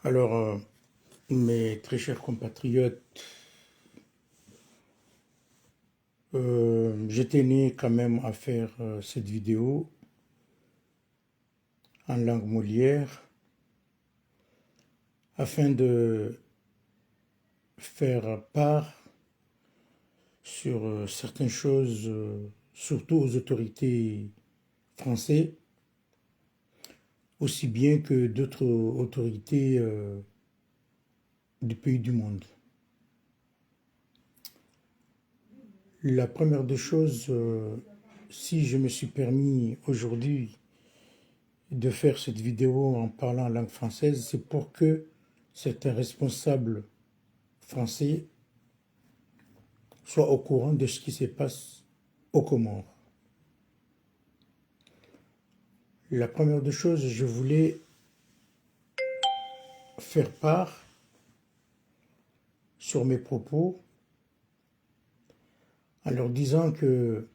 Alors, mes très chers compatriotes, je tenais quand même à faire cette vidéo en langue Molière afin de faire part sur certaines choses, surtout aux autorités françaises, aussi bien que d'autres autorités du pays du monde. La première des choses, si je me suis permis aujourd'hui de faire cette vidéo en parlant en langue française, c'est pour que certains responsables français soient au courant de ce qui se passe aux Comores. La première des choses, je voulais faire part sur mes propos en leur disant que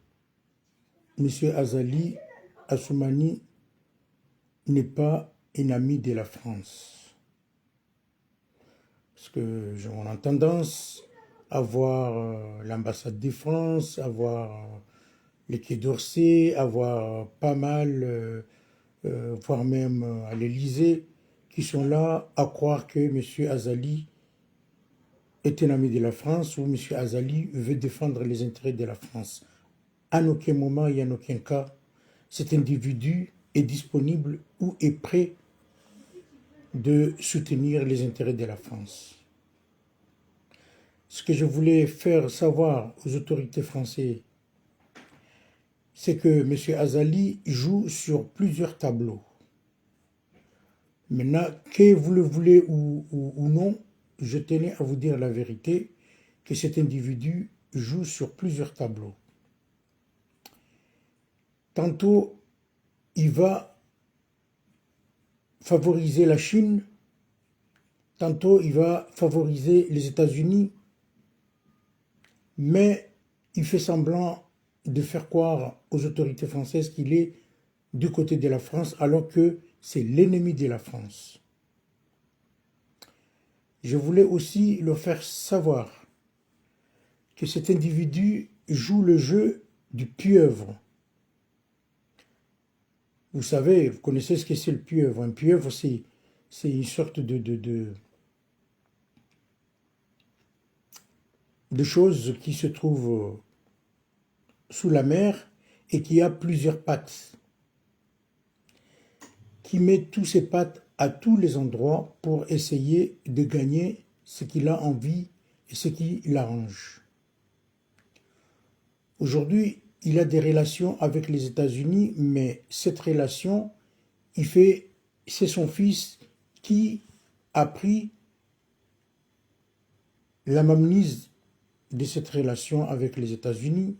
M. Azali Assoumani n'est pas un ami de la France. Parce que on a tendance à voir l'ambassade de France, à voir les Quai d'Orsay, à voir pas mal, voire même à l'Élysée, qui sont là à croire que M. Azali est un ami de la France ou M. Azali veut défendre les intérêts de la France. En aucun moment et en aucun cas, cet individu est disponible ou est prêt de soutenir les intérêts de la France. Ce que je voulais faire savoir aux autorités françaises, c'est que M. Azali joue sur plusieurs tableaux. Maintenant, que vous le voulez ou non, je tenais à vous dire la vérité, que cet individu joue sur plusieurs tableaux. Tantôt, il va favoriser la Chine, tantôt il va favoriser les États-Unis, mais il fait semblant de faire croire aux autorités françaises qu'il est du côté de la France, alors que c'est l'ennemi de la France. Je voulais aussi leur faire savoir que cet individu joue le jeu du pieuvre. Vous savez, vous connaissez ce que c'est le pieuvre. Un pieuvre, c'est une sorte de chose qui se trouve sous la mer et qui a plusieurs pattes, qui met tous ses pattes à tous les endroits pour essayer de gagner ce qu'il a envie et ce qui l'arrange. Aujourd'hui, il a des relations avec les États-Unis, mais cette relation, c'est son fils qui a pris la mainmise de cette relation avec les États-Unis.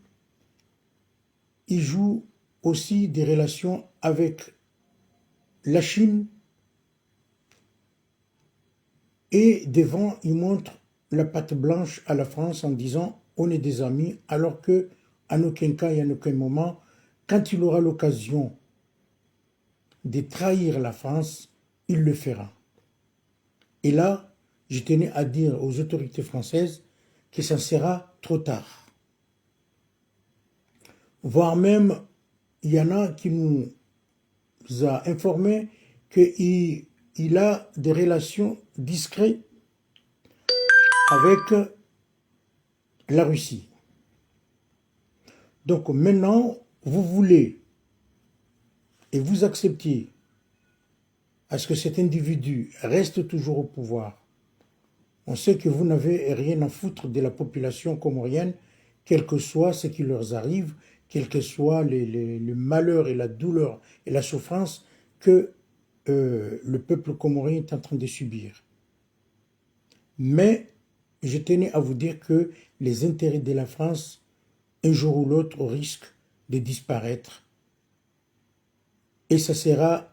Il joue aussi des relations avec la Chine et devant, il montre la patte blanche à la France en disant on est des amis, alors que en aucun cas et en aucun moment, quand il aura l'occasion de trahir la France, il le fera. Et là, je tenais à dire aux autorités françaises que ça sera trop tard. Voire même, il y en a qui nous a informé qu'il a des relations discrètes avec la Russie. Donc maintenant, vous voulez et vous acceptiez à ce que cet individu reste toujours au pouvoir. On sait que vous n'avez rien à foutre de la population comorienne, quel que soit ce qui leur arrive, quel que soit le malheur et la douleur et la souffrance que le peuple comorien est en train de subir. Mais je tenais à vous dire que les intérêts de la France, un jour ou l'autre, risquent de disparaître. Et ça sera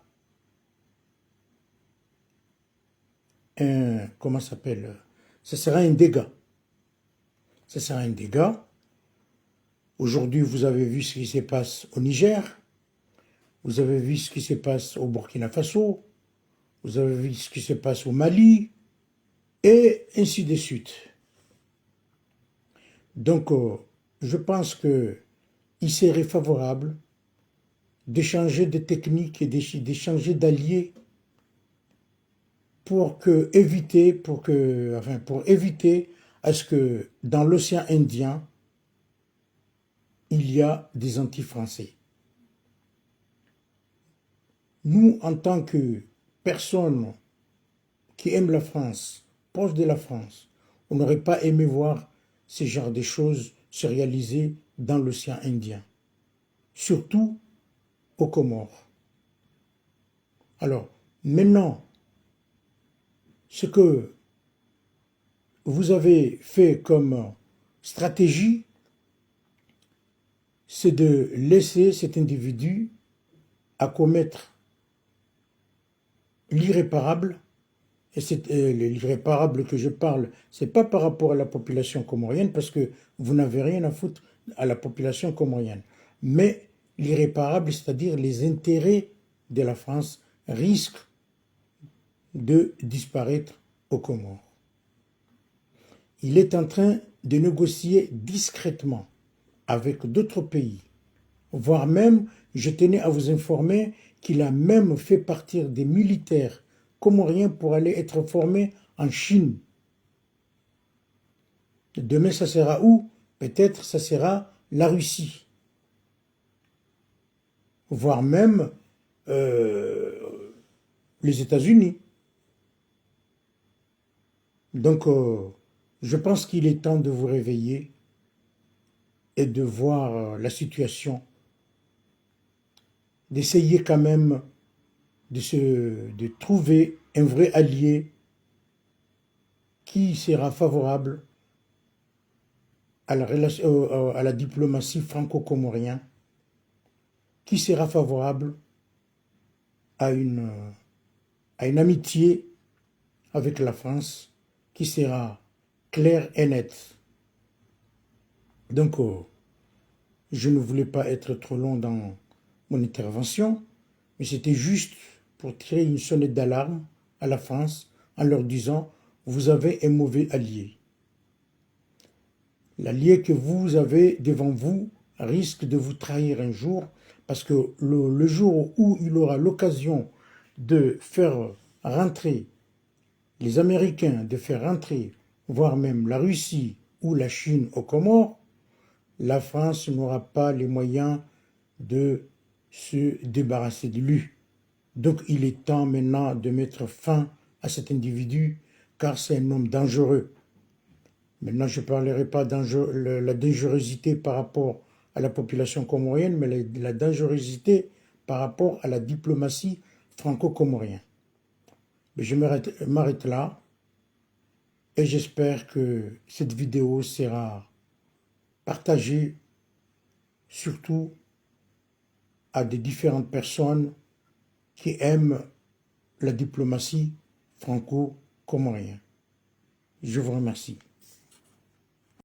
ça sera un dégât. Ça sera un dégât. Aujourd'hui, vous avez vu ce qui se passe au Niger, vous avez vu ce qui se passe au Burkina Faso, vous avez vu ce qui se passe au Mali, et ainsi de suite. Donc, je pense qu'il serait favorable d'échanger des techniques et d'échanger d'alliés pour éviter à ce que dans l'océan Indien, il y a des anti-français. Nous, en tant que personnes qui aiment la France, proches de la France, on n'aurait pas aimé voir ce genre de choses se réaliser dans l'océan Indien, surtout aux Comores. Alors, maintenant, ce que vous avez fait comme stratégie, c'est de laisser cet individu à commettre l'irréparable. Et c'est l'irréparable que je parle, ce n'est pas par rapport à la population comorienne, parce que vous n'avez rien à foutre à la population comorienne. Mais l'irréparable, c'est-à-dire les intérêts de la France, risquent de disparaître aux Comores. Il est en train de négocier discrètement avec d'autres pays, voire même, je tenais à vous informer qu'il a même fait partir des militaires comoriens pour aller être formés en Chine. Demain, ça sera où? Peut-être ça sera la Russie, voire même les États-Unis. Donc, je pense qu'il est temps de vous réveiller et de voir la situation, d'essayer quand même de trouver un vrai allié qui sera favorable à la diplomatie franco-comorienne, qui sera favorable à une amitié avec la France, qui sera claire et nette. Donc, je ne voulais pas être trop long dans mon intervention, mais c'était juste pour tirer une sonnette d'alarme à la France en leur disant « Vous avez un mauvais allié ». L'allié que vous avez devant vous risque de vous trahir un jour, parce que le jour où il aura l'occasion de faire rentrer les Américains, de faire rentrer, voire même la Russie ou la Chine aux Comores, la France n'aura pas les moyens de se débarrasser de lui. Donc il est temps maintenant de mettre fin à cet individu, car c'est un homme dangereux. Maintenant, je ne parlerai pas de la dangerosité par rapport à la population comorienne, mais la dangerosité par rapport à la diplomatie franco-comorienne. Mais je m'arrête là et j'espère que cette vidéo sera partagée surtout à des différentes personnes qui aiment la diplomatie franco-comorienne. Je vous remercie.